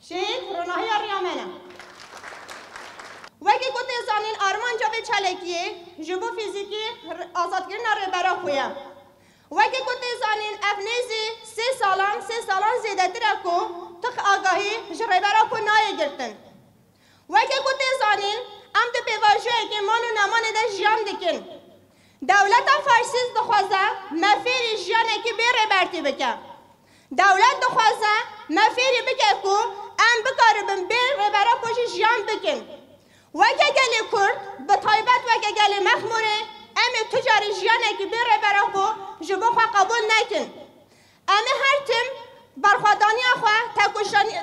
شید روناهی ریامنه وکی گوته زانین آرمان جاوی چلکیه جبو فیزیکی آزادگیرن ریبرا خویه وکی گوته زانین افنیزی 3 سالان زیده تره کو تخ آگاهی جریبرا کو نایه گرتن وکی گوته زانین ام ده پیواجوه که مانو نمانه ده جیان دکن دولت فارسیز دخوازه مفیری جیانه که بیره برتی بکن دولت دخوازه مفیری بکن کو ام بکاربن بیره برا کوش جیان بکن وکه گلی کرد به طایبت وکه گلی مخموره امی تجاری جیانه که بیره برا کو جبو خواه قبول نکن امی هر تیم برخوادانی خواه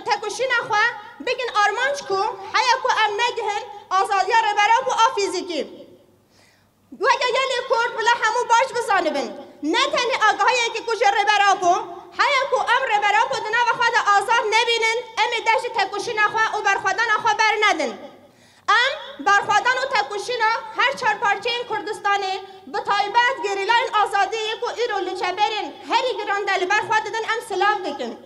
تکوشین خواه بگن آرمانچ کو حیا کو ام نگهن آزادی ره برا کو آفیزیکی وکه گلی کرد بلا همو باش بزانه بین نه تنی آگاهی که کجا ره برا کو حیا کو ام ره برا کو دنا و خواه آزاد نبینن امی دشت تکوشین خواه و برخوادان خواه بر ندن ام برخوادان و تکوشینا هر 4 پارچه این کردستانه به طایبت گریلان آزادی کو ایرو لچبرین هری گران دل برخواد دن ام سلاف دکن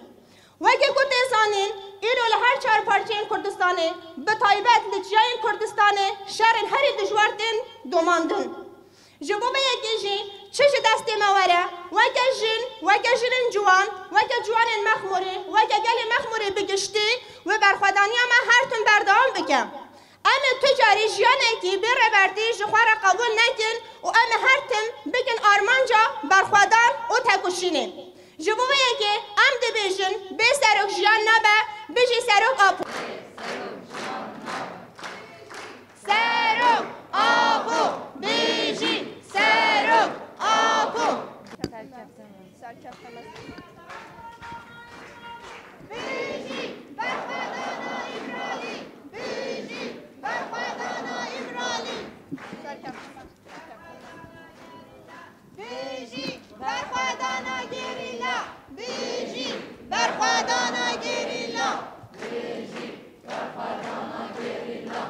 وگه گوته زانین ایرو هر 4 پارچه این کردستانه به طایبت لچیا این کردستانه شرن هری دجوارتن دوماندن جبو به یکی جین چش دستی مواره وگه جن جوان وگه جوان مخموره وگه گل مخموره بگشتی و برخوادانی اما هر تون بردام بکن اما تجاری جیانه که بره بردی جخواره قبول نکن و اما هر تم بگن آرمان جا برخوادار و تکوشینه جبوه که ام ده بیشن بی سروک جیان نبه بیشی سروک آبو سروک آبو بیشی سروک آبو بیشی برخوادانا ایمرالی بیشی برخوادانا ایمرالی بیشی برخوادانا گریلا بیشی برخوادانا گریلا بیشی برخوادانا گریلا